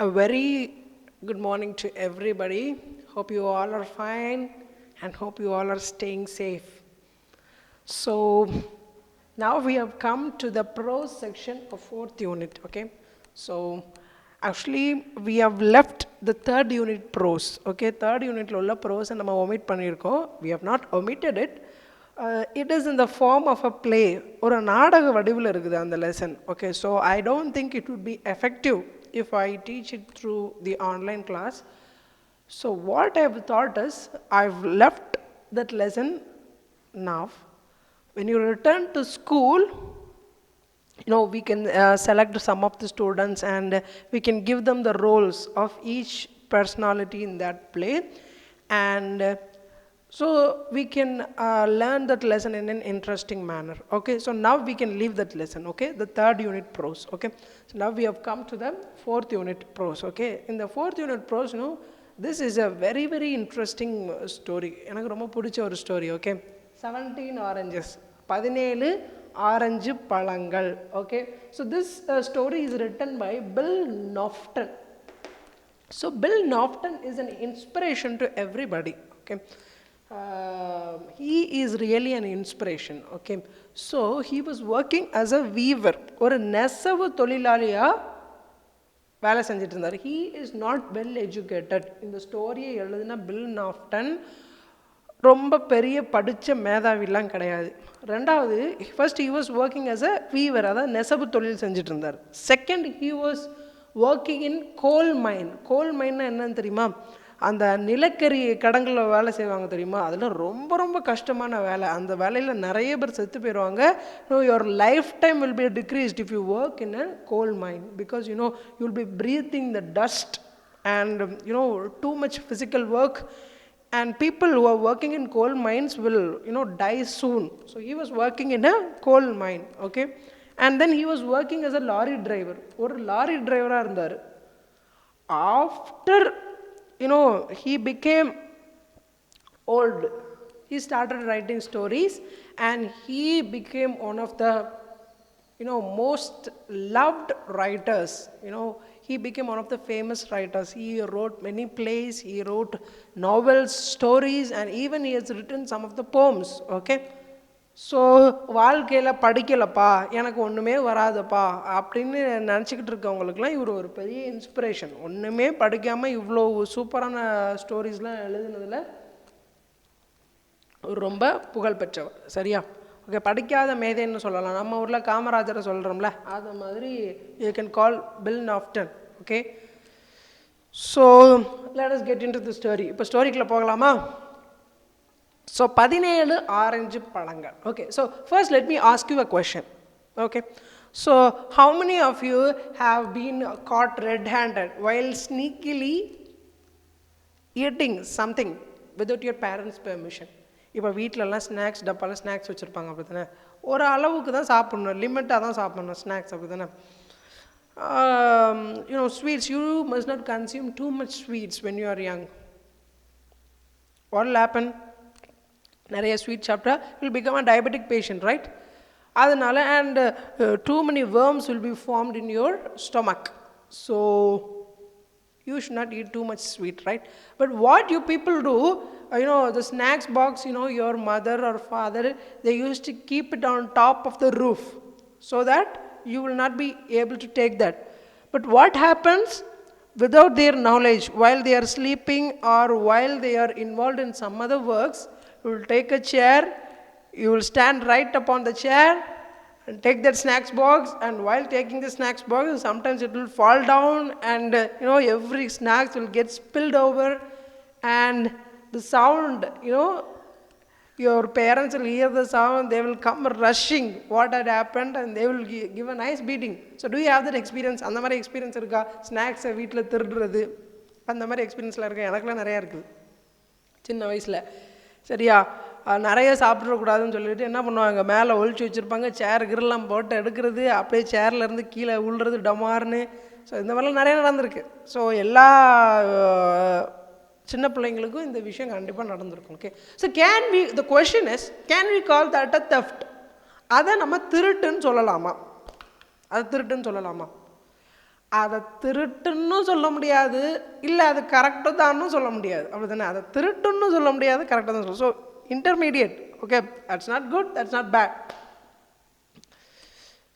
A very good morning to everybody. Hope you all are fine and hope you all are staying safe. So now we have come to the prose section of fourth unit. Okay, so actually we have left the third unit prose. Okay, third unit lolla prose and நம்ம omit பண்ணியிருக்கோம். We have not omitted it. It is in the form of a play. ஒரு நாடக வடிவில் இருக்குது அந்த lesson. Okay, so I don't think it would be effective if I teach it through the online class. So what I've thought is I've left that lesson now. When you return to school, we can select some of the students and we can give them the roles of each personality in that play, and so we can learn that lesson in an interesting manner. Okay, so now we can leave that lesson. Okay, the third unit prose. Okay, so now we have come to the fourth unit prose. Okay, in the fourth unit prose, this is a very very interesting story. எனக்கு ரொம்ப பிடிச்ச ஒரு story. Okay, 17 oranges, 17 orange பழங்கள். Okay, so this story is written by Bill Knofton. So Bill Knofton is an inspiration to everybody. Okay, he is really an inspiration. Okay, so he was working as a weaver, ஒரு நெசவு தொழிலாளியா வேலை செஞ்சுட்டு இருந்தார். He is not well educated. இந்த ஸ்டோரியை எழுதின bill நாஃப்டன் ரொம்ப பெரிய படித்த மேதாவிலாம் கிடையாது. ரெண்டாவது, first he was working as a weaver, அதாவது நெசவு தொழில் செஞ்சுட்டு இருந்தார். Second, he was working in coal mine. கோல் மைன்னா என்னன்னு தெரியுமா? அந்த நிலக்கரி கடங்களில் வேலை செய்வாங்க தெரியுமா? அதெல்லாம் ரொம்ப ரொம்ப கஷ்டமான வேலை. அந்த வேலையில் நிறைய பேர் செத்து போயிடுவாங்க. your lifetime will be decreased if you work in a coal mine, because you'll be breathing the dust and too much physical work, and people who are working in coal mines will die soon. So he was working in a coal mine. Okay, and then he was working as a lorry driver. ஒரு lorry டிரைவராக இருந்தார். After he became old, he started writing stories and he became one of the most loved writers. He became one of the famous writers. He wrote many plays, he wrote novels, stories, and even he has written some of the poems. Okay, so வாழ்க்கையில் படிக்கலப்பா, எனக்கு ஒன்றுமே வராதுப்பா அப்படின்னு நினச்சிக்கிட்டு இருக்கவங்களுக்குலாம் இவர் ஒரு பெரிய inspiration. ஒன்றுமே படிக்காமல் இவ்வளோ சூப்பரான ஸ்டோரிஸ்லாம் எழுதுனதில் ரொம்ப புகழ்பெற்றவர். சரியா? ஓகே, படிக்காத மேதைன்னு சொல்லலாம். நம்ம ஊரில் காமராஜரை சொல்கிறோம்ல, அது மாதிரி you can call Bill நாஃப்டன். Okay, so let us get into the story. இப்போ ஸ்டோரிக்குள்ளே போகலாமா? So 17 ஆரஞ்சு பழங்கள். Okay, so first let me ask you a question. Okay, so how many of you have been caught red-handed while sneakily eating something without your parents' permission? இப்போ வீட்டிலலாம் snacks டப்பாவில் snacks வச்சுருப்பாங்க, அப்படி தானே? ஒரு அளவுக்கு தான் சாப்பிட்ணும், லிமிட்டாக தான் சாப்பிட்ணும் ஸ்நாக்ஸ், அப்படி தானே? Sweets, you must not consume too much sweets when you are young. What will happen? நிறைய ஸ்வீட் சாப்பிட்டா will become a diabetic patient, right? அதனால, and too many worms will be formed in your stomach. So you should not eat too much sweet, right? But what you people do, the snacks box, your mother or father, they used to keep it on top of the roof so that you will not be able to take that. But what happens? Without their knowledge, while they are sleeping or while they are involved in some other works, you will take a chair, you will stand right upon the chair and take that snacks box, and while taking the snacks box, sometimes it will fall down and every snacks will get spilled over, and the sound, your parents will hear the sound, they will come rushing what had happened and they will give a nice beating. So do you have that experience? அந்த மாதிரி experience இருக்கா? ஸ்நாக்ஸை வீட்டில் திருடுறது, அந்த மாதிரி எக்ஸ்பீரியன்ஸ்லாம் இருக்கா? எனக்குலாம் நிறையா இருக்குது சின்ன வயசில். சரியா? நிறைய சாப்பிடக்கூடாதுன்னு சொல்லிட்டு என்ன பண்ணுவாங்க, மேலே ஒழிச்சு வச்சுருப்பாங்க, சேர் கிரெல்லாம் போட்டு எடுக்கிறது, அப்படியே சேர்லேருந்து கீழே விழுறது டமார்னு. ஸோ இந்த மாதிரிலாம் நிறைய நடந்திருக்கு. ஸோ எல்லா சின்ன பிள்ளைங்களுக்கும் இந்த விஷயம் கண்டிப்பாக நடந்திருக்கும். Okay, so the question is, can we call that a theft? அதை நம்ம திருட்டுன்னு சொல்லலாமா? அது திருட்டுன்னு சொல்லலாமா? அதை திருட்டுன்னு சொல்ல முடியாது, இல்லை அது கரெக்டு தான்னு சொல்ல முடியாது, அப்படி தானே? அதை திருட்டுன்னு சொல்ல முடியாது, கரெக்டாக தான் சொல்ல. So intermediate. Okay, that's not good, that's not bad.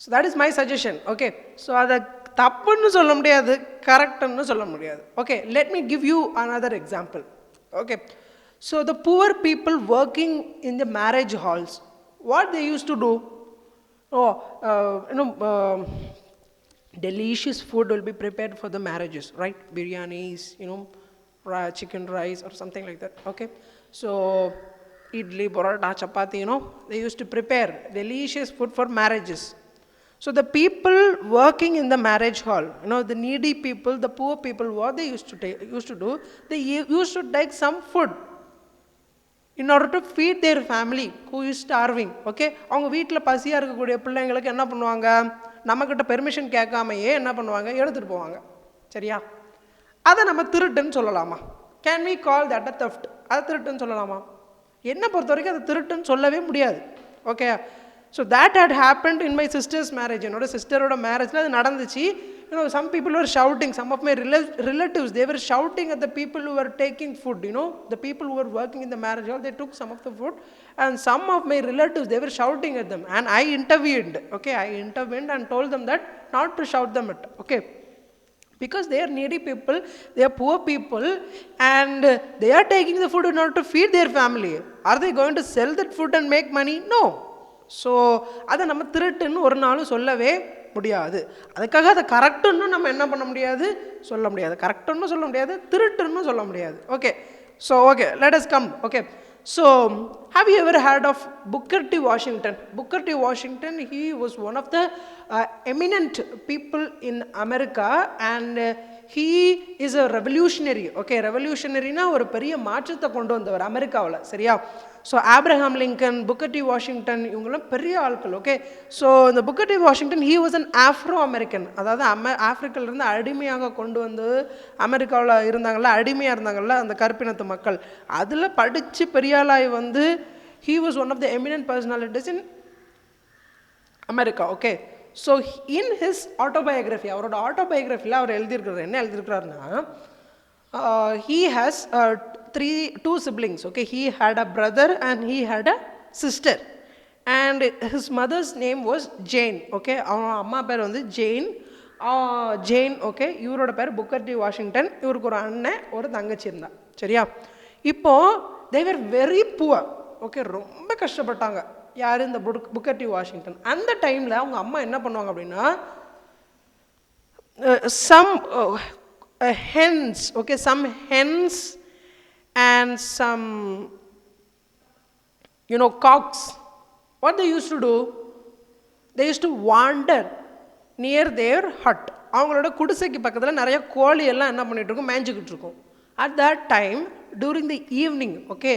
So that is my suggestion. Okay, so அதை தப்புன்னு சொல்ல முடியாது, கரெக்டுன்னு சொல்ல முடியாது. Okay, let me give you another example. Okay, so the poor people working in the marriage halls, what they used to do? Delicious food will be prepared for the marriages, right? Biryanis, chicken rice or something like that. Okay, so idli, paratha, chapati, they used to prepare delicious food for marriages. So the people working in the marriage hall, the needy people, the poor people, what they used to do, they used to take some food in order to feed their family who is starving. Okay, அவங்க வீட்டில் பசியாக இருக்கக்கூடிய பிள்ளைங்களுக்கு என்ன பண்ணுவாங்க, நம்மக்கிட்ட permission கேட்காமையே என்ன பண்ணுவாங்க, எடுத்துகிட்டு போவாங்க. சரியா? அதை நம்ம திருட்டுன்னு சொல்லலாமா? Can we call that a theft? அதை திருட்டுன்னு சொல்லலாமா? என்னை பொறுத்த வரைக்கும் அதை திருட்டுன்னு சொல்லவே முடியாது. Okay, so that had happened in my sister's marriage. என்னோட சிஸ்டரோட மேரேஜில் அது நடந்துச்சு. Some people were shouting, some of my relatives, they were shouting at the people who were taking food. The people who were working in the marriage hall, they took some of the food, and some of my relatives, they were shouting at them, and I intervened. Okay, I intervened and told them that not to shout them at. Okay, because they are needy people, they are poor people, and they are taking the food in order to feed their family. Are they going to sell that food and make money? No. So அதை நம்ம திருட்டுன்னு ஒரு நாளும் சொல்லவே முடியாது. அதுக்காக அதை கரெக்டுன்னு நம்ம என்ன பண்ண முடியாது, சொல்ல முடியாது. கரெக்டுன்னு சொல்ல முடியாது, திருட்டுன்னு சொல்ல முடியாது. Okay, so okay, let us come. Okay, so have you ever heard of Booker T. Washington? Booker T. Washington, he was one of the eminent people in America, and he is a revolutionary. Okay, revolutionaryனா ஒரு பெரிய மாற்றத்தை கொண்டு வந்தவர் அமெரிக்காவில். சரியா? So Abraham Lincoln, Booker T Washington, இவங்களாம் பெரிய ஆட்கள். ஓகே, ஸோ இந்த Booker T Washington, he was an Afro American. அதாவது ஆஃப்ரிக்காவிலேருந்து அடிமையாக கொண்டு வந்து அமெரிக்காவில் இருந்தாங்கள்ல, அடிமையாக இருந்தாங்கள்ல அந்த கருப்பினத்து மக்கள், அதில் படித்து பெரியாளாய் வந்து he was one of the eminent personalities in America. Okay, so in his autobiography, அவரோட ஆட்டோபயோகிராஃபியில் அவர் எழுதியிருக்கிறார். என்ன எழுதியிருக்கிறாருன்னா, he has two siblings. Okay, he had a brother and he had a sister, and his mother's name was Jane. Okay, அவன் அம்மா பேர் வந்து Jain. Okay, இவரோட பேர் Booker T Washington. இவருக்கு ஒரு அண்ணன், ஒரு தங்கச்சி இருந்தா. சரியா? இப்போது they were very poor. Okay, ரொம்ப கஷ்டப்பட்டாங்க. யார்? இந்த புக்கர் டி வாஷிங்டன். அந்த டைமில் அவங்க அம்மா என்ன பண்ணுவாங்க அப்படின்னா, some hens, okay, some hens and some cocks, what they used to do, they used to wander near their hut. அவங்களோட குடிசைக்கு பக்கத்தில் நிறைய கோழி எல்லாம் என்ன பண்ணிட்டு இருக்கும், மேய்ஞ்சிக்கிட்டு இருக்கும். At that time, during the evening, okay,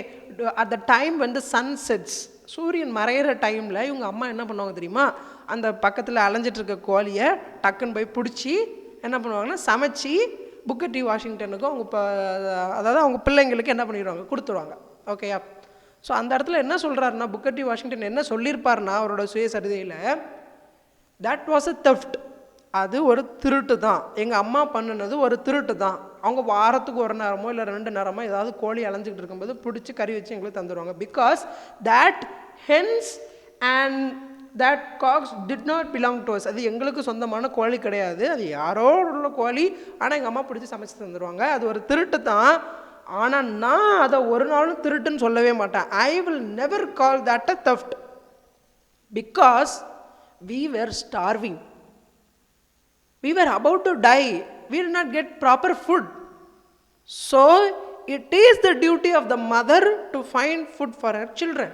at the time when the sun sets, சூரியன் மறையிற டைமில் இவங்க அம்மா என்ன பண்ணுவாங்க தெரியுமா, அந்த பக்கத்தில் அலைஞ்சிட்டு இருக்க கோழியை டக்குன்னு போய் பிடிச்சி என்ன பண்ணுவாங்கன்னா சமைச்சி புக்கர் டி வாஷிங்டனுக்கும் அவங்க அதாவது அவங்க பிள்ளைங்களுக்கு என்ன பண்ணிடுவாங்க, கொடுத்துருவாங்க. ஓகேயா? ஸோ அந்த இடத்துல என்ன சொல்கிறாருன்னா, புக்கர் டி வாஷிங்டன் என்ன சொல்லியிருப்பாருன்னா அவரோட சுயசரிதையில், தட் வாஸ் அ தெஃப்ட். அது ஒரு திருட்டு தான். எங்கள் அம்மா பண்ணினது ஒரு திருட்டு தான். அவங்க வாரத்துக்கு ஒரு நேரமோ இல்லை 2 நேரமோ ஏதாவது கோழி அலைஞ்சிக்கிட்டு இருக்கும்போது பிடிச்சி கறி வச்சு எங்களுக்கு தந்துடுவாங்க. Because that hens and that cocks did not belong to us. அது எங்களுக்கு சொந்தமான கோழி கிடையாது, அது யாரோ உள்ள கோழி. ஆனால் எங்கள் அம்மா பிடிச்சி சமைச்சு தந்துடுவாங்க. அது ஒரு திருட்டு தான். ஆனால் நான் அதை ஒரு நாளும் திருட்டுன்னு சொல்லவே மாட்டேன். I will never call that a theft because we were starving. We were about to die. We did not get proper food. So it is the duty of the mother to find food for her children.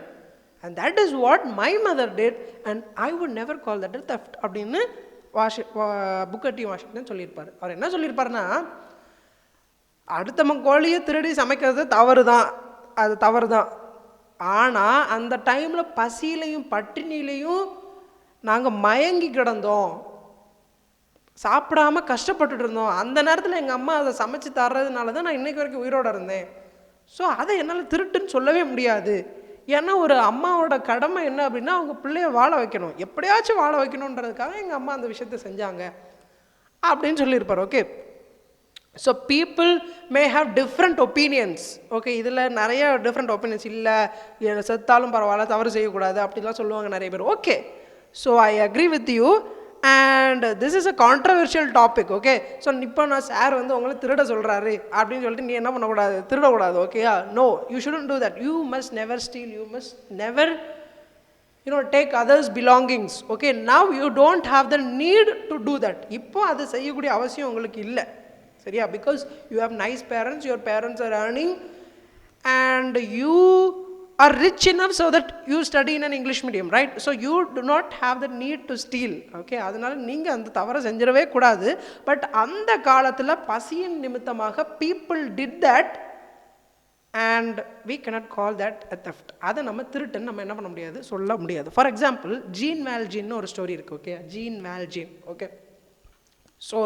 And that is what my mother did, and I would never call that a theft. அப்படின்னு Booker T Washington சொல்லியிருப்பார். அவர் என்ன சொல்லியிருப்பாருன்னா, அடுத்தவங்க கோழியை திருடி சமைக்கிறது தவறு தான், அது தவறு தான். ஆனால் அந்த டைமில் பசியிலையும் பட்டினிலையும் நாங்கள் மயங்கி கிடந்தோம், சாப்பிடாமல் கஷ்டப்பட்டுட்டு இருந்தோம். அந்த நேரத்தில் எங்கள் அம்மா அதை சமைச்சு தர்றதுனால தான் நான் இன்றைக்கு வரைக்கும் உயிரோடு இருந்தேன். ஸோ அதை என்னால் திருட்டுன்னு சொல்லவே முடியாது. ஏன்னா ஒரு அம்மாவோட கடமை என்ன அப்படின்னா, அவங்க பிள்ளைய வாழ வைக்கணும், எப்படியாச்சும் வாழ வைக்கணுன்றதுக்காக எங்கள் அம்மா அந்த விஷயத்த செஞ்சாங்க. அப்படின்னு சொல்லியிருப்பார். Okay, so people may have different opinions. Okay, இதில் நிறைய டிஃப்ரெண்ட் ஒப்பீனியன்ஸ். இல்லை செத்தாலும் பரவாயில்ல, தவறு செய்யக்கூடாது அப்படிலாம் சொல்லுவாங்க நிறைய பேர். Okay, so I agree with you and this is a controversial topic. Okay, so இப்போ நான் சார் வந்து உங்களை திருட சொல்கிறாரு அப்படின்னு சொல்லிட்டு நீ என்ன பண்ணக்கூடாது, திருடக்கூடாது. ஓகேயா? No, you shouldn't do that. You must never steal, you must never take others belongings. Okay, now you don't have the need to do that. இப்போ அது செய்யக்கூடிய அவசியம் உங்களுக்கு இல்லை, சரியா? because you have nice parents, your parents are earning and you are rich enough so that you study in an English medium, right? So you do not have the need to steal. Okay, அதனால நீங்க அந்த தவறை செஞ்சிடவே கூடாது. But அந்த காலத்துல பசியின் நிமித்தமாக people did that and we cannot call that a theft. அதை நம்ம திருட்டுன்னு நம்ம என்ன பண்ண முடியாது, சொல்ல முடியாது. ஃபார் எக்ஸாம்பிள், ஜீன் வேல்ஜின்னு ஒரு ஸ்டோரி இருக்குது. Okay, Jean Valjean. Okay, so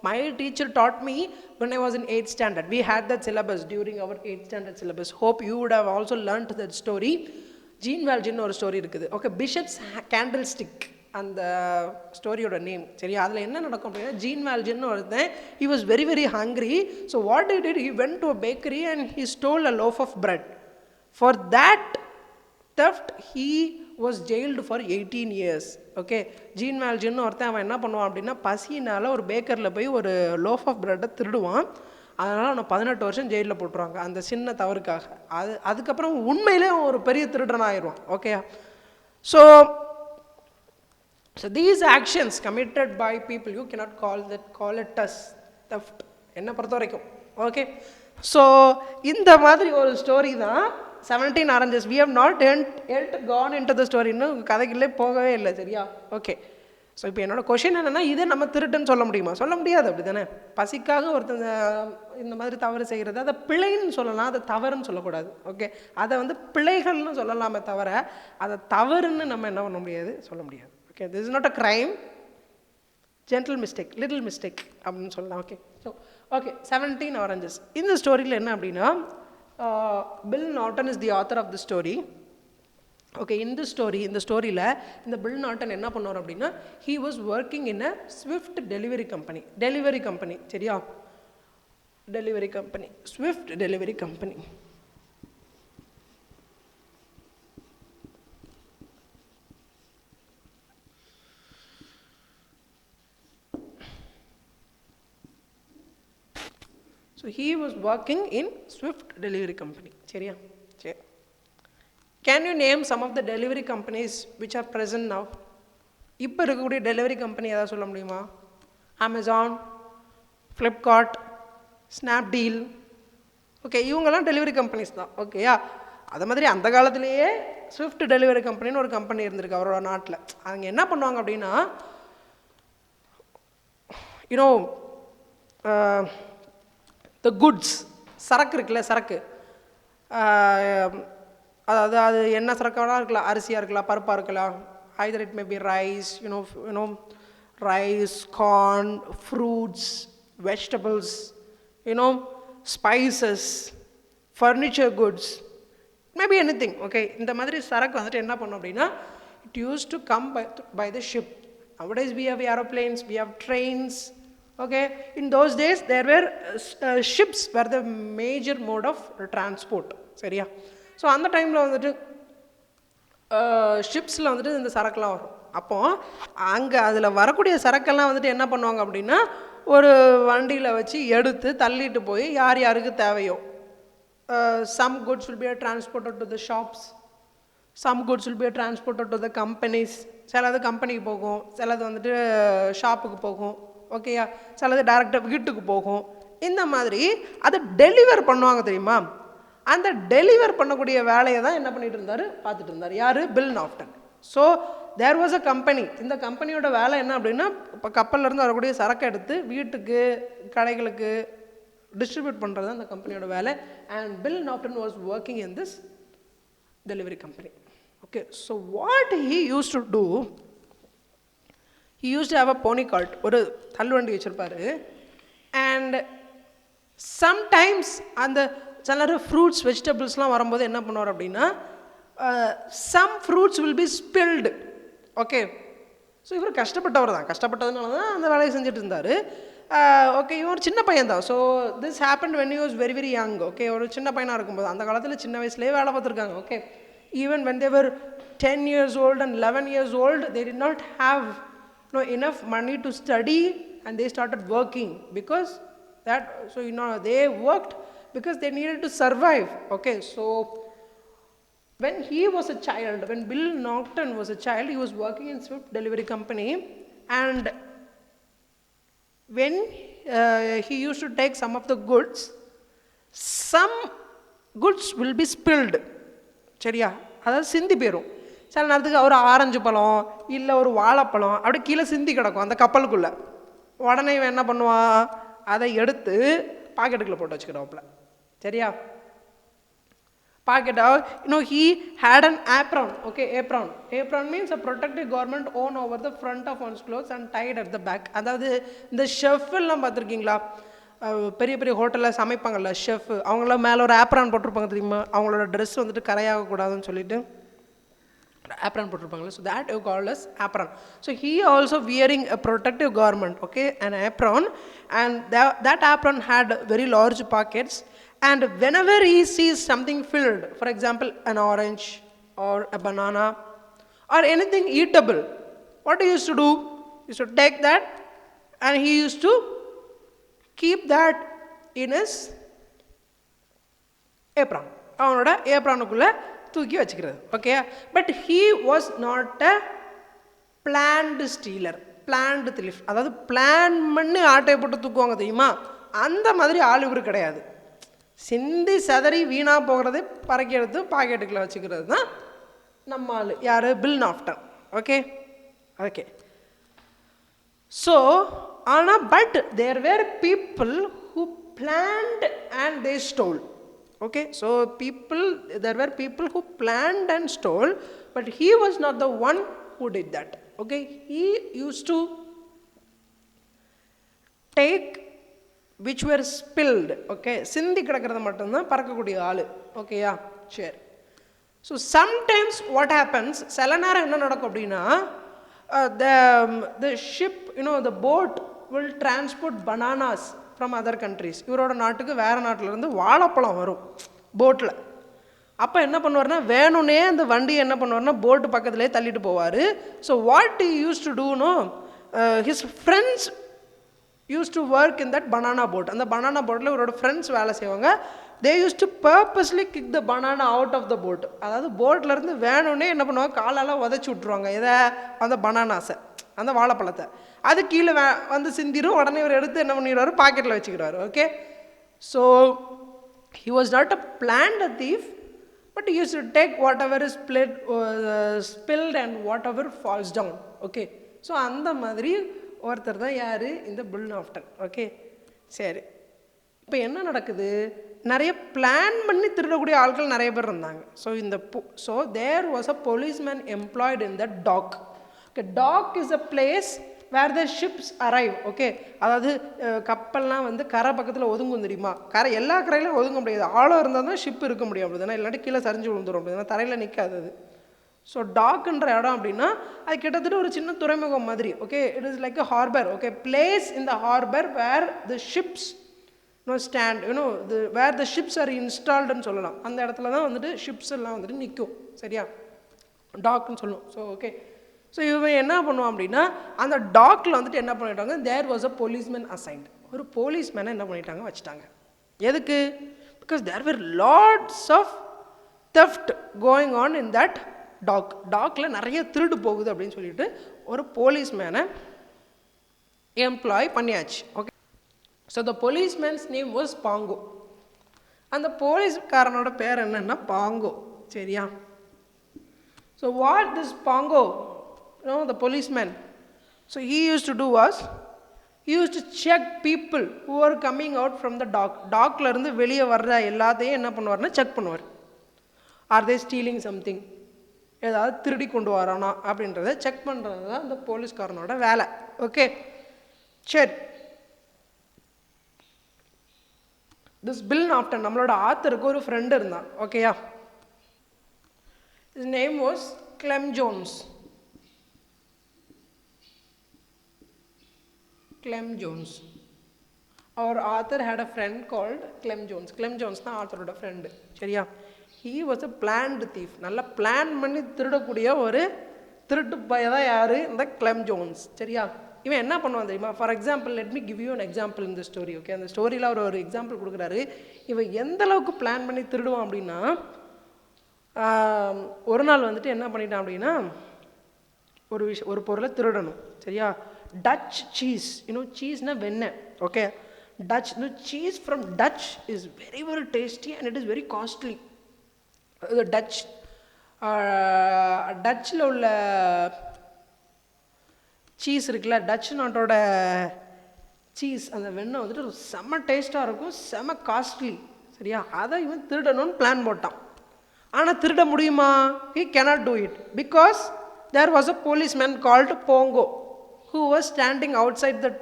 my teacher taught me when I was in 8th standard. We had that syllabus during our 8th standard syllabus. Hope you would have also learnt that story. Jean வேல்ஜின்னு ஒரு story இருக்குது. Okay, bishops candlestick அந்த ஸ்டோரியோட name, சரியா? அதில் என்ன நடக்கும் அப்படின்னா, gene வேல்ஜின்னு ஒருத்தன், he was very very hungry. So what he did, he went to a bakery and he stole a loaf of bread. For that theft he was jailed for 18 years. Okay, Jean வேல்ஜின்னு ஒருத்தன், அவன் என்ன பண்ணுவான் அப்படின்னா, பசியினால் ஒரு பேக்கரில் போய் ஒரு லோஃப் ஆஃப் ப்ரெட்டை திருடுவான். அதனால் அவனை 18 வருஷம் ஜெயிலில் போட்டுருவாங்க அந்த சின்ன தவறுக்காக. அதுக்கப்புறம் உண்மையிலே ஒரு பெரிய திருடன் ஆயிடுவான். Okay, so these actions committed by people, you cannot call it as theft என்ன பொறுத்த வரைக்கும். ஓகே, ஸோ இந்த மாதிரி ஒரு ஸ்டோரி தான் 17 oranges. we have not yet gone into the story. இன்னும் கதைக்குள்ளே போகவே இல்லை, சரியா? ஓகே, ஸோ இப்போ என்னோட கொஷின் என்னென்னா, இதை நம்ம திருட்டுன்னு சொல்ல முடியுமா? சொல்ல முடியாது, அப்படி தானே? பசிக்காக ஒருத்தங்க இந்த மாதிரி தவறு செய்கிறது, அதை பிழைன்னு சொல்லலாம், அதை தவறுன்னு சொல்லக்கூடாது. ஓகே, அதை வந்து பிழைகள்னு சொல்லலாமே தவிர அதை தவறுன்னு நம்ம என்ன பண்ண முடியாது, சொல்ல முடியாது. Okay, this is not a crime, gentle mistake, little mistake அப்படின்னு சொல்லலாம். Okay, so okay, 17 oranges. இந்த ஸ்டோரியில் என்ன அப்படின்னா, Bill Norton is the author of the story. Okay, இந்த ஸ்டோரியில் இந்த பில் நார்டன் என்ன பண்ணுவார் அப்படின்னா, he was working in a Swift delivery company, சரியா? Delivery company, Swift delivery company. So he was working in Swift delivery company. சரியா? சரி. Can you name some of the delivery companies which are present now? இப்போ இருக்கக்கூடிய delivery company ஏதாவது சொல்ல முடியுமா? Amazon, Flipkart, Snapdeal. Okay, இவங்கெல்லாம் delivery companies தான். ஓகேயா? அது மாதிரி அந்த காலத்திலேயே ஸ்விஃப்ட் டெலிவரி கம்பெனின்னு ஒரு கம்பெனி இருந்திருக்கு அவரோட நாட்டில். அவங்க என்ன பண்ணுவாங்க அப்படின்னா, த குட்ஸ், சரக்கு இருக்குல்ல, சரக்கு, அதாவது அது என்ன சரக்காக இருக்கலாம், அரிசியாக இருக்கலாம், பருப்பாக இருக்கலாம், either it may be rice, rice, corn, fruits, vegetables, spices, furniture goods, maybe anything. Okay, இந்த மாதிரி சரக்கு வந்துட்டு என்ன பண்ணோம் அப்படின்னா, it used to come by the ship. Nowadays we have aeroplanes, we have trains. Okay, in those days there were ships were the major mode of transport. சரியா? So அந்த டைமில் வந்துட்டு ஷிப்ஸில் வந்துட்டு இந்த சரக்குலாம் வரும். அப்போது அங்கே அதில் வரக்கூடிய சரக்கெல்லாம் வந்துட்டு என்ன பண்ணுவாங்க அப்படின்னா, ஒரு வண்டியில் வச்சு எடுத்து தள்ளிட்டு போய் யார் யாருக்கு தேவையோ, some goods will be transported to the shops, some goods will be transported to the companies. சிலது கம்பெனிக்கு போகும், சிலது வந்துட்டு ஷாப்புக்கு போகும். ஓகேயா? சிலது டேரெக்டாக வீட்டுக்கு போகும். இந்த மாதிரி அதை டெலிவர் பண்ணுவாங்க, தெரியுமா? அந்த டெலிவர் பண்ணக்கூடிய வேலையை தான் என்ன பண்ணிட்டு இருந்தார், பார்த்துட்டு இருந்தார். யார்? Bill Norton. So there was a company. இந்த கம்பெனியோட வேலை என்ன அப்படின்னா, இப்போ கப்பல்லேருந்து வரக்கூடிய சரக்கு எடுத்து வீட்டுக்கு, கடைகளுக்கு டிஸ்ட்ரிபியூட் பண்ணுறது தான் அந்த கம்பெனியோட வேலை. And Bill Norton was working in this delivery company. Okay, so what he use to do, he used to have a pony cart, ஒரு தள்ளுவண்டி வச்சுருப்பார். அண்ட் சம்டைம்ஸ் அந்த சில ஃப்ரூட்ஸ், வெஜிடபிள்ஸ்லாம் வரும்போது என்ன பண்ணுவார் அப்படின்னா, some fruits will be spilled. Okay, so இவர் கஷ்டப்பட்டவர் தான், கஷ்டப்பட்டதுனால தான் அந்த வேலையை செஞ்சுட்டு இருந்தார். ஓகே இவன் ஒரு சின்ன பையன் தான். So this happen when you was very very young. Okay ஒரு சின்ன பையனாக இருக்கும்போது அந்த காலத்தில் சின்ன வயசுலேயே வேலை பார்த்துருக்காங்க. Okay even when they were 10 years old and 11 years old, they did not have enough money to study, and they started working because that, so they worked because they needed to survive. Okay, so when he was a child, when Bill Norton was a child, he was working in Swift Delivery Company, and when he used to take some of the goods, some goods will be spilled. சரியா, அதாவது சிந்தி போயிடும். சில நேரத்துக்கு ஒரு orange பழம் இல்லை ஒரு வாழைப்பழம் அப்படியே கீழே சிந்தி கிடக்கும் அந்த கப்பலுக்குள்ளே. உடனே இவன் என்ன பண்ணுவான், அதை எடுத்து பாக்கெட்டுக்குள்ளே போட்டு வச்சுக்கிடுவாப்புல. சரியா, பாக்கெட்டா he had an apron. Okay, apron means a protective garment worn over the front of one's clothes and tied at the back. அதாவது இந்த ஷெஃப் எல்லாம் பார்த்துருக்கீங்களா, பெரிய பெரிய ஹோட்டலில் சமைப்பாங்கள்ல ஷெஃப், அவங்களாம் மேலே ஒரு ஆப்ரான் போட்டிருப்பாங்க தெரியுமா, அவங்களோட ட்ரெஸ் வந்துட்டு கரையாகக்கூடாதுன்னு சொல்லிட்டு apron போட்டிருப்பாங்களே. So that you call as apron. So he also wearing a protective garment, okay, an apron, and that apron had very large pockets, and whenever he sees something filled, for example an orange or a banana or anything eatable, what he used to do, he used to take that and he used to keep that in his apron, அவனோட ஏப்ரானுக்குள்ளே தூக்கி வச்சுக்கிறது. Okay, but he was not a planned stealer, planned thief, அதாவது plan பண்ணி ஆட்டையை போட்டு தூக்குவாங்க தெரியுமா, அந்த மாதிரி ஆள் இவர் கிடையாது. சிந்தி சதறி வீணாக போகிறதே பறக்கி எடுத்து பாக்கெட்டுக்குள்ளே வச்சுக்கிறது தான் நம்ம ஆள். யார், பில் நாஃப்டன். ஓகே ஓகே ஸோ ஆனால் but there were people who planned and they stole. Okay, so there were people who planned and stole, but he was not the one who did that. Okay, he used to take which were spilled. Okay, சிந்தி கிடக்கிறது மட்டும்தான் பறக்கக்கூடிய ஆள். ஓகேயா, சரி. So sometimes what happens, சில நேரம் என்ன நடக்கும் அப்படின்னா, the ship, the boat will transport bananas from other countries. இவரோட நாட்டுக்கு வேறு நாட்டிலேருந்து வாழைப்பழம் வரும் போட்டில். அப்போ என்ன பண்ணுவார்னா, வேணும்னே அந்த வண்டி என்ன பண்ணுவார்னா போட்டு பக்கத்துலேயே தள்ளிட்டு போவார். So what he used to do, his friends used to work in that banana boat. அந்த banana boatல இவரோட ஃப்ரெண்ட்ஸ் வேலை செய்வாங்க. they used to purposely kick the banana out of the boat. அதாவது போட்லேருந்து வேணும்னே என்ன பண்ணுவாங்க, காலெல்லாம் உதச்சி விட்ருவாங்க எதை, அந்த பனானாஸை, அந்த வாழைப்பழத்தை. அது கீழே வந்து சிந்திரும். உடனே இவர் எடுத்து என்ன பண்ணிடுவார், பாக்கெட்டில் வச்சுக்கிறாரு. Okay, so he was not a planned thief, but he used to take whatever is spilled and whatever falls down. Okay, so அந்த மாதிரி ஒருத்தர் தான் யார், இந்த பில் நாஃப்டன். ஓகே சரி, இப்போ என்ன நடக்குது, நிறைய பிளான் பண்ணி திருடக்கூடிய ஆட்கள் நிறைய பேர் இருந்தாங்க. So there was a policeman employed in the dock. Okay, dock is a place where the ships arrive. Okay, அதாவது கப்பல்லாம் வந்து கரை பக்கத்தில் ஒதுங்கும் தெரியுமா, கரை எல்லா கரையிலும் ஒதுங்க முடியாது, ஆழம் இருந்தால் தான் ஷிப் இருக்க முடியும். அப்படின்னா இல்லாட்டி கீழே சரிஞ்சு விழுந்துடும், அப்படின்னா தரையில் நிற்காது அது. ஸோ டாக்குன்ற இடம் அப்படின்னா அது கிட்டத்தட்ட ஒரு சின்ன துறைமுகம் மாதிரி. Okay, it is like a harbour. Okay, place in the harbour where the ships stand, where the ships are இன்ஸ்டால்டுன்னு சொல்லலாம். அந்த இடத்துல தான் வந்துட்டு ஷிப்ஸ் எல்லாம் வந்துட்டு நிற்கும். சரியா, டாக்னு சொல்லணும். ஸோ ஓகே, ஸோ இவன் என்ன பண்ணுவான் அப்படின்னா, அந்த டாக்கில் வந்துட்டு என்ன பண்ணிட்டாங்க, there was a policeman assigned. ஒரு போலீஸ்மேனை என்ன பண்ணிட்டாங்க, வச்சுட்டாங்க. எதுக்கு, because there were lots of theft going on in that டாக்கில் நிறைய திருடு போகுது அப்படின்னு சொல்லிட்டு ஒரு போலீஸ்மேனை எம்ப்ளாய் பண்ணியாச்சு. Okay, so the policeman's name was Pongo. அந்த போலீஸ்காரனோட பேர் என்னன்னா பாங்கோ. சரியா, so what this Pongo, the policeman, so he used to do was, he used to check people who are coming out from the dockல இருந்து வெளியே வர்ற எல்லாத்தையும் என்ன பண்ணுவார்னா செக் பண்ணுவார். ஆர் தே ஸ்டீலிங் சம்திங், ஏதாவது திருடி கொண்டு வரானா அப்படின்றத செக் பண்ணுறது தான் அந்த போலீஸ்காரனோட வேலை. ஓகே சரி, திஸ் பில் நாஃப்டன் நம்மளோட ஆத்தருக்கு ஒரு ஃப்ரெண்டு இருந்தான். ஓகேயா, his name was Clem Jones. Clem Jones. our author had a friend called Clem Jones. Clem Jones தான் ஆத்தரோட ஃப்ரெண்டு, சரியா? He was a planned thief. நல்லா பிளான் பண்ணி திருடக்கூடிய ஒரு திருட்டு பைய தான் யார்? இந்த Clem Jones, சரியா? இவன் என்ன பண்ணுவான் தெரியுமா? For example, let me give you an example in the story, okay? அந்த ஸ்டோரியில் அவர் ஒரு எக்ஸாம்பிள் கொடுக்குறாரு. இவன் எந்த அளவுக்கு பிளான் பண்ணி திருடுவான் அப்படின்னா, ஒரு நாள் வந்துட்டு என்ன பண்ணிட்டான் அப்படின்னா, ஒரு பொருளை திருடணும், சரியா? டச் சீஸ், சீஸ்னா வெண்ணெய், okay? Dutch cheese from Dutch is very very tasty and it is very costly. அது டச்சில் உள்ள சீஸ் இருக்குல்ல, டச் நாட்டோட சீஸ், அந்த வெண்ணெய் வந்துட்டு செம்ம டேஸ்ட்டாக இருக்கும், செம்ம காஸ்ட்லி, சரியா? அதை இவன் திருடணும்னு பிளான் போட்டான். ஆனால் திருட முடியுமா? he cannot do it because there was a policeman called Pongo who was standing outside the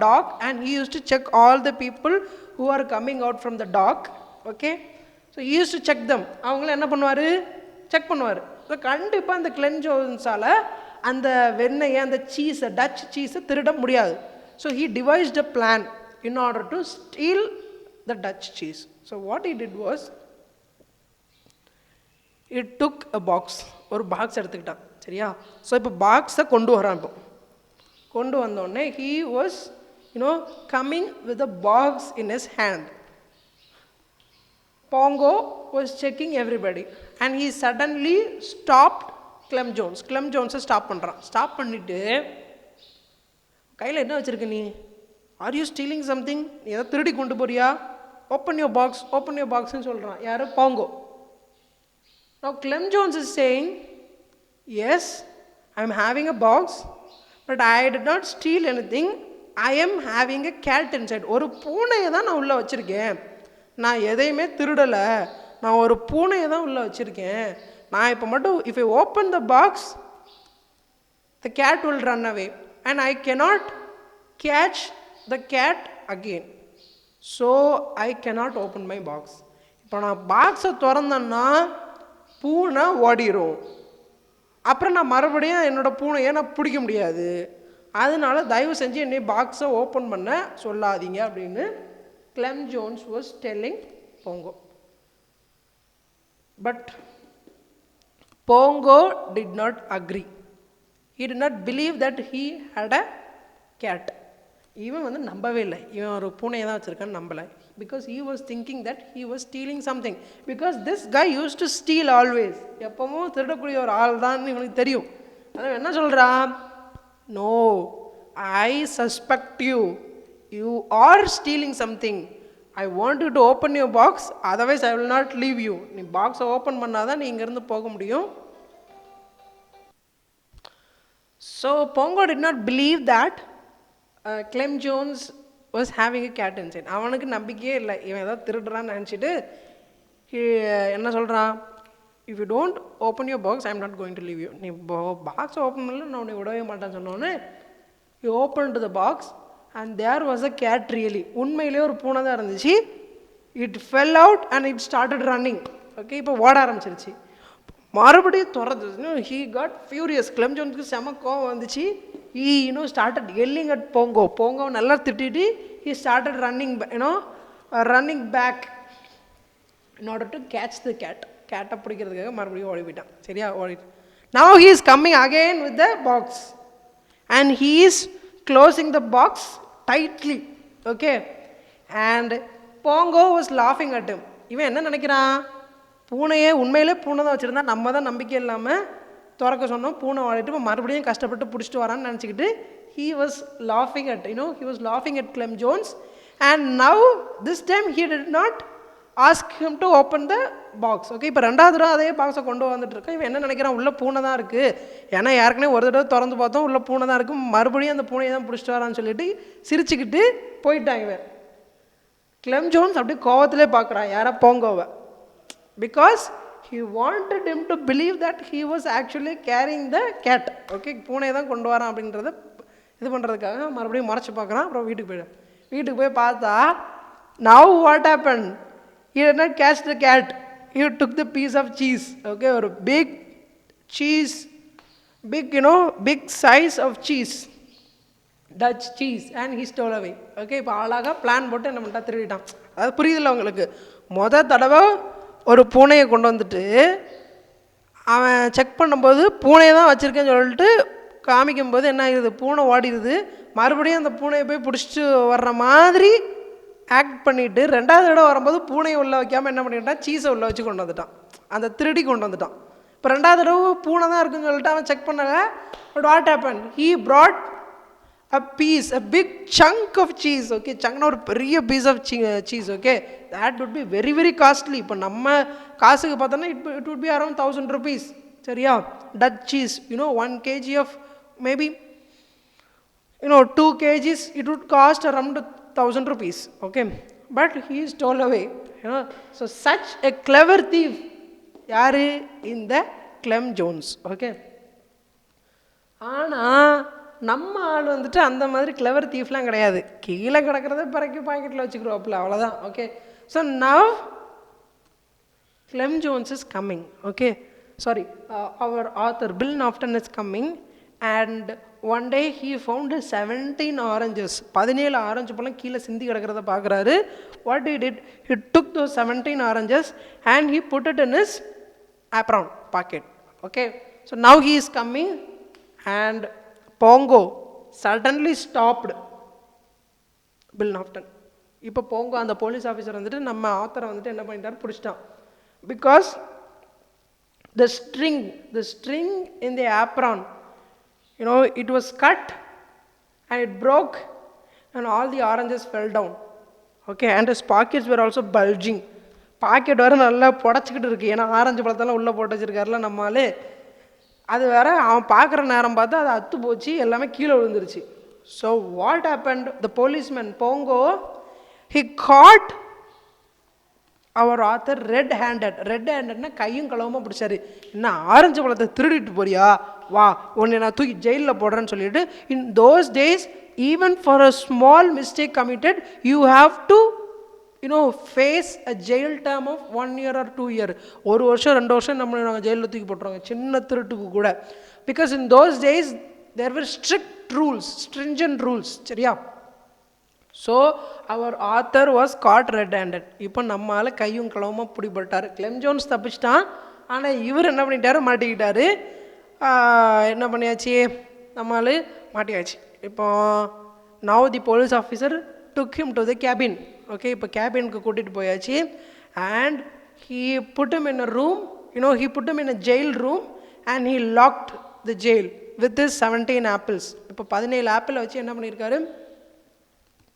dock and he used to check all the people who are coming out from the dock, okay? So he used to check them. அவங்கள என்ன பண்ணுவார்? Check பண்ணுவார். So கண்டிப்பாக அந்த Clem Jonesஸால் அந்த வெண்ணெயை, அந்த சீஸை, touch சீஸை திருட முடியாது. So he devised a plan in order to steal the Dutch cheese. So what he did was, he took a box, ஒரு பாக்ஸ் எடுத்துக்கிட்டான், சரியா? ஸோ இப்போ பாக்ஸை கொண்டு வரான். இப்போ கொண்டு வந்தோடனே he was coming with a box in his hand. Pongo was checking everybody and he suddenly stopped Clem Jones. Clem Jones stop பண்ணுறான். ஸ்டாப் பண்ணிவிட்டு, கையில் என்ன வச்சுருக்க நீ? Are you stealing something? நீ எதாவது திருடி கொண்டு போறியா? Open your box, open your பாக்ஸ்ன்னு சொல்கிறான். யார்? Pongo. Now Clem Jones is saying, yes, I am having a box, but I did not steal anything. I am having a cat inside. ஒரு பூனையை தான் நான் உள்ளே வச்சுருக்கேன். நான் எதையுமே திருடலை, நான் ஒரு பூனையை தான் உள்ளே வச்சுருக்கேன். நான் இப்போ மட்டும், if I open the box, the cat will run away and I cannot catch the cat again. So I cannot open my box. இப்போ நான் பாக்ஸை திறந்தேன்னா பூனை ஓடிடும். அப்புறம் நான் மறுபடியும் என்னோடய பூனையை நான் பிடிக்க முடியாது. அதனால தயவு செஞ்சு என்னை பாக்ஸை ஓப்பன் பண்ண சொல்லாதீங்க அப்படின்னு Clem Jones was telling Pongo. But Pongo did not agree. He did not believe that he had a cat. இவன் வந்து நம்பவே இல்லை, இவன் ஒரு பூனையை தான் வச்சுருக்கான்னு நம்பலை. Because he was thinking that he was stealing something. Because this guy used to steal always. எப்பவும் திருடக்கூடிய ஒரு ஆள் தான் இவனுக்கு தெரியும். ஆனால் என்ன சொல்கிறான்? No, I suspect you. You are stealing something. I want you to open your box, otherwise I will not leave you. நீ பாக்ஸை ஓப்பன் பண்ணாதான் நீ இங்கேருந்து போக முடியும். So Pongo did not believe that Clem Jones was having a cat inside. அவனுக்கு நம்பிக்கையே இல்லை, இவன் ஏதாவது திருடுறான்னு நினச்சிட்டு என்ன சொல்கிறான்? If you don't open your box, I am not going to leave you. நீ பாக்ஸை ஓப்பன் பண்ணல, நான் உன்னை விடவே மாட்டேன்னு சொன்னோன்னே he opened the box and there was a cat really. உண்மையிலே ஒரு பூனை தான் இருந்துச்சு. It fell out and it started running. Okay, இப்போ ஓட ஆரம்பிச்சிருச்சு. மறுபடியும் திறந்து, he got furious. Clem Jonesக்கு செம கோவம் வந்துச்சு. He started yelling at Pongo. Pongo நல்லா திட்டிட்டு he started running back in order to catch the cat. கேட்டை பிடிக்கிறதுக்காக மறுபடியும் ஓடி போயிட்டான், சரியா? ஓடிட்டு now he is coming again with the box and he is closing the box tightly, okay? And Pongo was laughing at him. இவன் என்ன நினைக்கிறான்? பூனையே உண்மையிலே பூனை தான் வச்சுருந்தா நம்ம தான் நம்பிக்கை இல்லாமல் திறக்க சொன்னோம், பூனை வாடிட்டு மறுபடியும் கஷ்டப்பட்டு பிடிச்சிட்டு வரான்னு நினச்சிக்கிட்டு he was laughing at Clem Jones. And now this time he did not ask him to open the box. Okay, இப்போ ரெண்டாவது தடவை அதே பாக்ஸை கொண்டு வந்துட்டு இருக்கேன். இவன் என்ன நினைக்கிறான்? உள்ளே பூனை தான் இருக்குது, ஏன்னா ஏற்கனவே ஒரு தடவை திறந்து பார்த்தோம் உள்ளே பூனை தான் இருக்குது, மறுபடியும் அந்த பூனையை தான் பிடிச்சிட்டு வரான்னு சொல்லிட்டு சிரிச்சுக்கிட்டு போயிட்டான் இவன். Clem Jones அப்படியே கோவத்திலே பார்க்குறான் யாரை? Pongoவை. Because he wanted him to believe that he was actually carrying the cat. Okay, பூனையை தான் கொண்டு வரான் அப்படின்றத இது பண்ணுறதுக்காக மறுபடியும் மறைச்சி பார்க்குறான். அப்புறம் வீட்டுக்கு போய் பார்த்தா now what happened? He did not catch the cat. He took the piece of cheese. Okay, or a big cheese, big size of cheese. Dutch cheese and he stole away. Okay, இப்போ அழகாக plan போட்டு என்ன பண்ணிட்டா, திருடிட்டான். அதாவது புரியுதில்ல உங்களுக்கு? தடவை ஒரு பூனையை கொண்டு வந்துட்டு அவன் செக் பண்ணும்போது பூனையை தான் வச்சுருக்கேன்னு சொல்லிட்டு காமிக்கும்போது என்ன ஆகிடுது, பூனை ஓடிடுது. மறுபடியும் அந்த பூனையை போய் பிடிச்சிட்டு வர்ற மாதிரி ஆக்ட் பண்ணிவிட்டு ரெண்டாவது தடவை வரும்போது பூனையை உள்ளே வைக்காமல் என்ன பண்ணிட்டான், சீஸை உள்ளே வச்சு கொண்டு வந்துட்டான். அந்த திருடி கொண்டு வந்துட்டான். இப்போ ரெண்டாவது தடவை பூனை தான் இருக்குன்னு சொல்லிட்டு அவன் செக் பண்ணாங்க. But what happen, he brought a piece, a big chunk of cheese. Okay, chunk ஒரு பெரிய piece of cheese. Okay, that would be very very costly. இப்போ நம்ம காசுக்கு பார்த்தோன்னா it would be around 1000 rupees. சரியா? Dutch cheese, 1 kg of maybe 2 kgs, it would cost around 1000 rupees. Okay, but he stole away. So such a clever thief, யாரு? இந்த Clem Jones. Okay, ஆனால் நம்ம ஆள் வந்துட்டு அந்த மாதிரி கிளவர் தீஃப்லாம் கிடையாது. கீழே கிடக்கிறத பிறகு பாக்கெட்டில் வச்சுக்கிறோம்ல, அவ்வளோதான். Okay, so now Clem Jones is coming. Okay, sorry, அவர் author Bill Naughton is coming and one day he found 17 oranges. 17 orange பழம் கீழே சிந்தி கிடக்கிறத பார்க்குறாரு. What he did, he took those 17 oranges and he put it in his apron pocket. Okay, so now he is coming and Pongo suddenly stopped Bill Nafton. இப்போ போங்கோ அந்த police officer வந்துட்டு நம்ம ஆத்தரை வந்துட்டு என்ன பண்ணிட்டார், பிடிச்சிட்டான். Because the string in the apron, it was cut and it broke and all the oranges fell down. Okay, and his pockets were also bulging. Pocket வேறு நல்லா புடச்சிக்கிட்டு இருக்கு, ஏன்னா ஆரஞ்சு பழத்தெல்லாம் உள்ளே போட்டு வச்சிருக்காருல நம்மளே. அது வேற அவன் பார்க்குற நேரம் பார்த்து அது அத்து போச்சு, எல்லாமே கீழே விழுந்துருச்சு. So what happened, the policeman Bongo he caught our author red ஹேண்டட்னா கையும் களவுமா பிடிச்சாரு. என்ன ஆரஞ்சு பழத்தை திருடிட்டு போறியா, வா உன்னை நான் தூக்கி ஜெயிலில் போடுறேன்னு சொல்லிட்டு. In those days even for a small mistake committed you have to face a jail term of 1 year or 2 years. 1 வருஷம் 2 வருஷம் நம்மளை நாங்கள் ஜெயிலில் தூக்கி போட்டுருவாங்க சின்ன திருட்டுக்கு கூட. Because in those days there were strict rules, stringent rules. சரியா? So our author was caught red handed. இப்போ நம்மளால் கையும் களவுமா பிடிபட்டார். கிளெம் ஜோன்ஸ் தப்பிச்சிட்டான், ஆனால் இவர் என்ன பண்ணிட்டாரு, மாட்டிக்கிட்டாரு. என்ன பண்ணியாச்சு, நம்மளால் மாட்டியாச்சு. இப்போ now the police officer took him to the cabin. Okay, இப்போ கேபினுக்கு கூட்டிகிட்டு போயாச்சு. And he put him in a room, he put him in a jail room and he locked the jail with his 17 apples. இப்போ 17 ஆப்பிளை வச்சு என்ன பண்ணியிருக்காரு,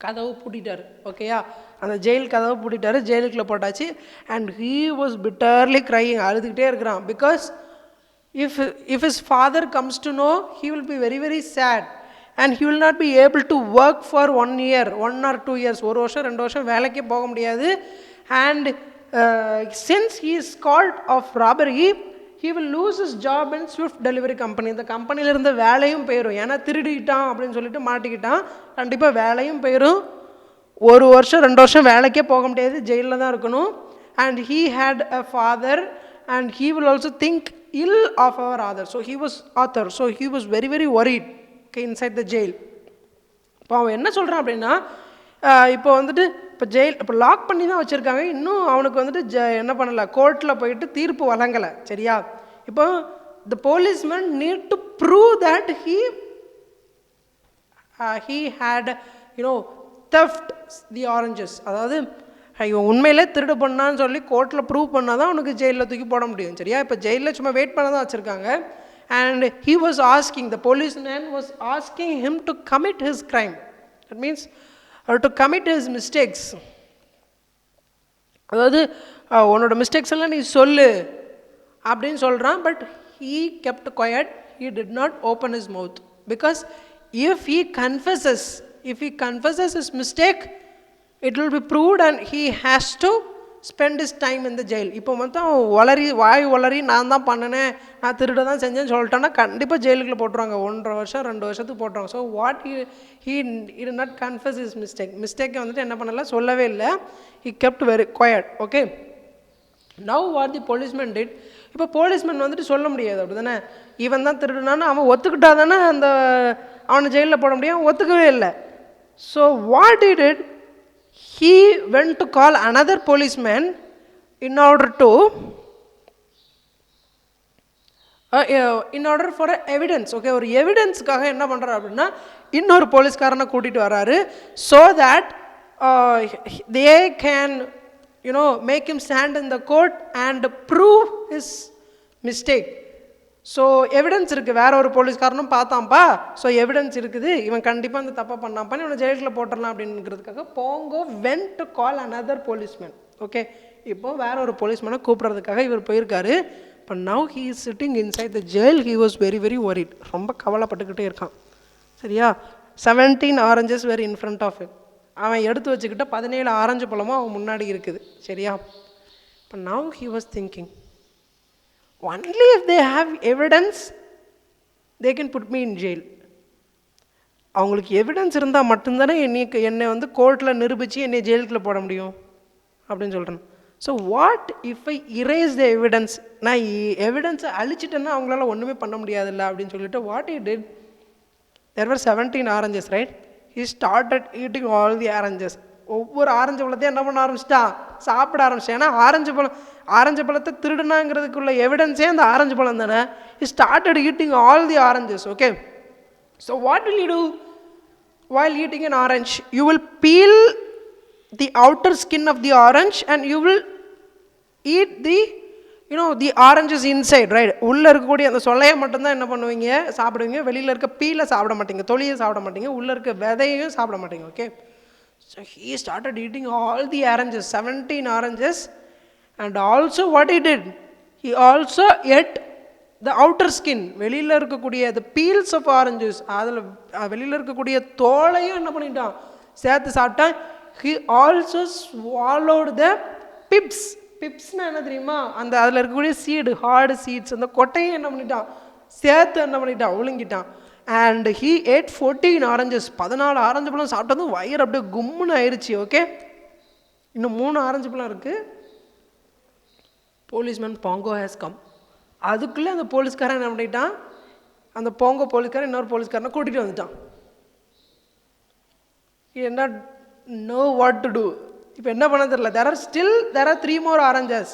கதவு பூட்டிட்டார். ஓகேயா, அந்த ஜெயில் கதவு பூட்டிட்டாரு, ஜெயிலுக்குள்ளே போட்டாச்சு. And he was bitterly crying, அழுதுகிட்டே இருக்கிறான். Because if his father comes to know, he will be very very sad and he will not be able to work for 1 year, 1 or 2 years. 1 வருஷம் 2 வருஷம் வேலைக்கே போக முடியாது. And since he is caught of robbery, he will lose his job in Swift Delivery Company. இந்த கம்பெனியில் இருந்த வேலையும் போயிடும், ஏன்னா திருடிட்டான் அப்படின்னு சொல்லிட்டு மாட்டிக்கிட்டான். கண்டிப்பாக வேலையும் போயிடும். 1 வருஷம் 2 வருஷம் வேலைக்கே போக முடியாது, ஜெயிலில் தான் இருக்கணும். And he had a father and he will also think ill of our author. So he was very very worried. Okay, inside the jail. இப்போ அவன் என்ன சொல்கிறான் அப்படின்னா, இப்போ வந்துட்டு இப்போ ஜெயில் இப்போ லாக் பண்ணி தான் வச்சுருக்காங்க. இன்னும் அவனுக்கு வந்துட்டு என்ன பண்ணலை, கோர்ட்டில் போயிட்டு தீர்ப்பு வழங்கலை. சரியா? இப்போ த policeman need to prove that he had theft the oranges. அதாவது இவன் உண்மையிலே திருடு பண்ணான்னு சொல்லி கோர்ட்டில் ப்ரூவ் பண்ணால் தான் அவனுக்கு ஜெயிலில் தூக்கி போட முடியும். சரியா? இப்போ ஜெயிலில் சும்மா வெயிட் பண்ண தான் வச்சுருக்காங்க. And he was asking, the policeman was asking him to commit his crime. That means to commit his mistakes. அதாவது உன்னோட மிஸ்டேக்ஸ் எல்லாம் நீ சொல்லு அப்படின்னு சொல்கிறான். But he kept quiet, he did not open his mouth. Because if he confesses his mistake, it will be proved and he has to spend his time in the jail. இப்போ மொத்தம் வாய் வளரி நான் தான் பண்ணினேன், நான் திருட தான் செஞ்சேன்னு சொல்லிட்டேன்னா கண்டிப்பாக ஜெயிலுக்குள்ள போட்டுருவாங்க. 1.5 வருஷம் 2 வருஷத்துக்கு போட்டுருவாங்க. So what he did not confess his மிஸ்டேக்கை வந்துட்டு என்ன பண்ணல, சொல்லவே இல்லை. he kept very quiet. Okay, now what the policeman did, இப்போ போலீஸ்மேன் வந்துட்டு சொல்ல முடியாது, அப்படி தானே? இவன் தான் திருடுனான்னு அவன் ஒத்துக்கிட்டா தானே அந்த அவனை ஜெயிலில் போட முடியும், ஒத்துக்கவே இல்லை. So what he did, he went to call another policeman in order to in order for evidence. Okay, ஒரு எவிடன்ஸுக்காக என்ன பண்ணுறாரு அப்படின்னா இன்னொரு போலீஸ்காரனை கூட்டிகிட்டு வர்றாரு. So that they can make him stand in the court and prove his mistake. So evidence இருக்குது, வேற ஒரு போலீஸ்காரனும் பார்த்தான்ப்பா, ஸோ எவிடன்ஸ் இருக்குது, இவன் கண்டிப்பாக அந்த தப்பை பண்ணான்ப்பா, இவனை ஜெயிலில் போட்டுடலாம் அப்படிங்கிறதுக்காக போங்கோ went to call another policeman. Okay, இப்போது வேற ஒரு போலீஸ்மேனை கூப்பிட்றதுக்காக இவர் போயிருக்காரு. But now he is sitting inside the jail. He was very very worried. ரொம்ப கவலைப்பட்டுக்கிட்டே இருக்கான். சரியா, 17 oranges were in front of him. அவன் எடுத்து வச்சுக்கிட்ட 17 ஆரஞ்சு பழமும் அவன் முன்னாடி இருக்குது. சரியா, but now he was thinking, only if they have evidence they can put me in jail. அவங்களுக்கு எவிடன்ஸ் இருந்தால் மட்டும்தானே என்னை வந்து கோர்ட்டில் நிரூபித்து என்னை ஜெயிலுக்குள்ளே போட முடியும் அப்படின்னு சொல்கிறேன். So what if I erase the evidence, நான் எவிடன்ஸை அழிச்சிட்டேன்னா அவங்களால ஒன்றுமே பண்ண முடியாதுல்ல அப்படின்னு சொல்லிட்டு what he did, there were 17 oranges, right? He started eating all the oranges. ஒவ்வொரு ஆரஞ்சு பழத்தையும் என்ன பண்ண ஆரம்பிச்சிட்டான், சாப்பிட ஆரம்பிச்சிட்டான். ஏன்னா ஆரஞ்சு பழத்தை திருடுனாங்கிறதுக்குள்ள எவிடன்ஸே அந்த ஆரஞ்சு பழம் தானே. He started eating all the oranges. Okay, so what will you do while eating an orange? You will peel the outer skin of the orange and you will eat the oranges inside, right? உள்ள இருக்கக்கூடிய அந்த சொலையை மட்டும்தான் என்ன பண்ணுவீங்க, சாப்பிடுவீங்க. வெளியில் இருக்க பீலை சாப்பிட மாட்டீங்க, தொலியை சாப்பிட மாட்டீங்க, உள்ள இருக்க விதையையும் சாப்பிட மாட்டீங்க. Okay, so he started eating all the oranges, 17 oranges. And also what he did, he also ate the outer skin, வெளியில் இருக்கக்கூடிய the peels of oranges, அதில் வெளியில் இருக்கக்கூடிய தோலையும் என்ன பண்ணிட்டான், சேர்த்து சாப்பிட்டான். He also swallowed the pips. பிப்ஸ்னா என்ன தெரியுமா, அந்த அதில் இருக்கக்கூடிய சீடு, ஹார்டு சீட்ஸ், அந்த கொட்டையும் என்ன பண்ணிட்டான், சேர்த்து என்ன பண்ணிட்டான், ஒழுங்கிட்டான். And he ate 14 oranges. 14 orange பழம் சாப்பிட்டதும் வயிறு அப்படியே கும்முன்னு ஆயிடுச்சு. ஓகே, இன்னும் 3 ஆரஞ்சு பழம் இருக்குது. போலீஸ்மேன் போங்கோ ஹேஸ் கம். அதுக்குள்ளே அந்த போலீஸ்காரன் என்ன பண்ணிட்டான், அந்த போங்கோ போலீஸ்காரன் இன்னொரு போலீஸ்காரனை கூட்டிகிட்டு வந்துட்டான். என்ன know what to do. இப்போ என்ன பண்ண தெரியல. there are 3 more oranges.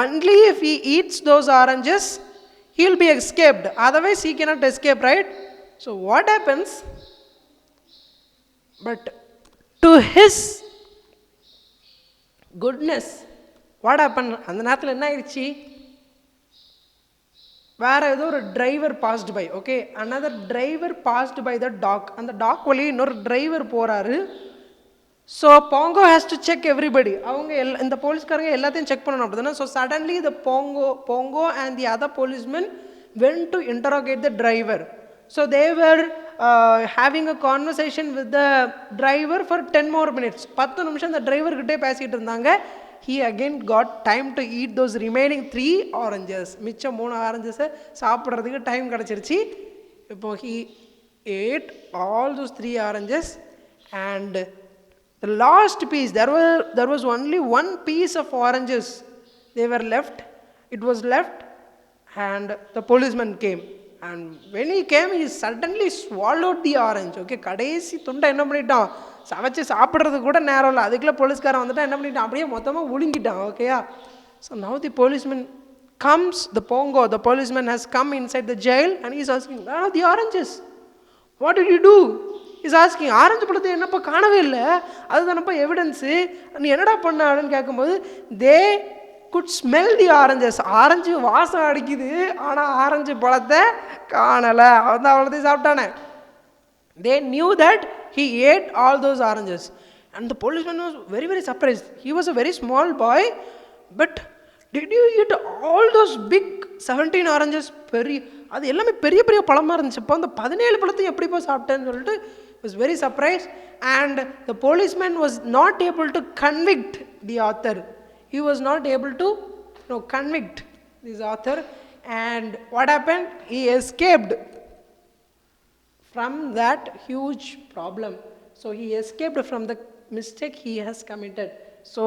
Only if he eats those oranges he will be escaped, otherwise he cannot escape, right? So what happens, but to his goodness what happened, அந்த நேரத்தில் என்ன ஆயிடுச்சு, வேற ஏதோ ஒரு driver passed by. Okay, another driver passed by the dock. அந்த dock வழி இன்னொரு டிரைவர் போறாரு. ஸோ போங்கோ ஹேஸ் டு செக் எவ்ரிபடி. அவங்க இந்த போலீஸ்காரங்க எல்லாத்தையும் செக் பண்ணணும் அப்படி தானே. So suddenly the Bongo and the other policemen went to interrogate the driver. So they were having a conversation with the driver for 10 more minutes. 10 நிமிஷம் அந்த டிரைவர்கிட்டே பேசிகிட்டு இருந்தாங்க. he again got time to eat those remaining 3 oranges. மிச்சம் 3 ஆரஞ்சஸை சாப்பிட்றதுக்கு time கிடச்சிருச்சு. இப்போ he ate all those 3 oranges and the last piece, there was only one piece of oranges they were left. It was left and the policeman came, and when he came he suddenly swallowed the orange. Okay, கடைசி துண்டை என்ன பண்ணிட்டான், சமைச்சு சாப்பிட்றதுக்கு கூட நேரம் இல்லை, அதுக்குள்ளே போலீஸ்காரன் வந்துட்டான், என்ன பண்ணிட்டான், அப்படியே மொத்தமாக விழுங்கிட்டான். ஓகேயா, so now the policeman comes, the policeman has come inside the jail and he is asking, where are the oranges, what did you do? Is asking, orange பழத்தை என்னப்பா காணவே இல்லை, அதுதானப்பா எவிடன்ஸு, நீ என்னடா பண்ண அப்படின்னு கேட்கும்போது they could smell the oranges. Orange வாசம் அடிக்குது, ஆனால் ஆரஞ்சு பழத்தை காணலை, அவன் தான் அவ்வளோத்தையும் சாப்பிட்டானே. They knew that he ate all those oranges and the policeman was very very surprised. He was a very small boy, but did you eat all those big 17 oranges? பெரிய, அது எல்லாமே பெரிய பெரிய பழமாக இருந்துச்சு. இப்போ அந்த 17 பழத்தையும் எப்படிப்போ சாப்பிட்டேன்னு சொல்லிட்டு was very surprised, and the policeman was not able to convict the author. He was not able to convict this author, and what happened, he escaped from that huge problem. So he escaped from the mistake he has committed. So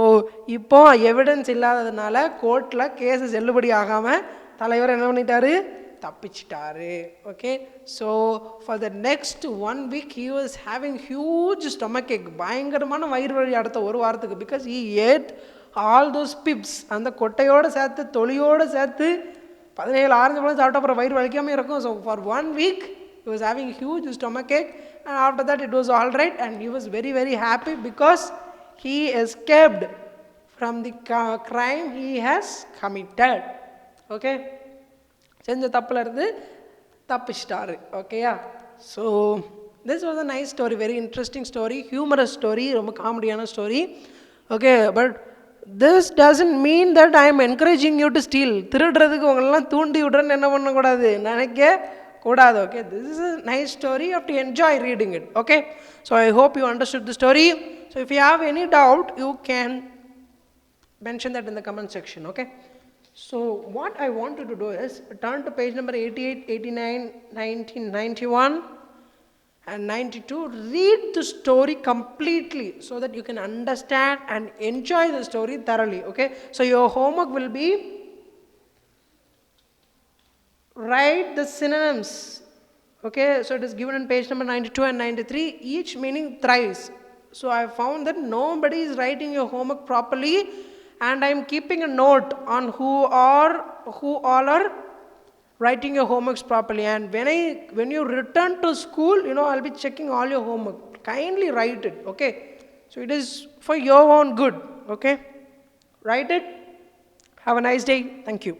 இப்போ evidence இல்லாததுனால கோர்ட்டில் case செல்லுபடி ஆகாமல் தலைவர் என்ன பண்ணிட்டாரு, தப்பிச்சிட்டாரு. Okay, so for the next 1 week he was having huge stomach ache, பயங்கரமான வயிறு வலி அடுத்த ஒரு வாரத்துக்கு, because he ate all those pips, அந்த கொட்டையோடு சேர்த்து தொலியோடு சேர்த்து 17 ஆரஞ்சு பழம் சாப்பிட்ட அப்புறம் வயிறு வலிக்காமல் இருக்கும். So for 1 week he was having huge stomach ache, and after that it was all right, and he was very very happy because he escaped from the crime he has committed. Okay, செஞ்ச தப்புல இருந்து தப்பிச்சிட்டாரு. ஓகேயா? So this was a nice story, very interesting story, humorous story, ரொம்ப காமெடியான story. Okay, but this doesn't mean that I am encouraging you to steal. திருடுறதுக்கு உங்களெல்லாம் தூண்டி விடுறேன்னு என்ன பண்ணக்கூடாது, நினைக்க கூடாது. Okay, this is a nice story, you have to enjoy reading it. Okay, so I hope you understood the story. So if you have any doubt, you can mention that in the comment section. Okay, so what I want you to do is turn to page number 88, 89, 90, 91 and 92. Read the story completely so that you can understand and enjoy the story thoroughly. Okay, so your homework will be write the synonyms. Okay, so it is given on page number 92 and 93, each meaning thrice. So I found that nobody is writing your homework properly, and I am keeping a note on who all are writing your homeworks properly. And when you return to school, I'll be checking all your homework. Kindly write it. Okay, so it is for your own good. Okay, write it. Have a nice day. Thank you.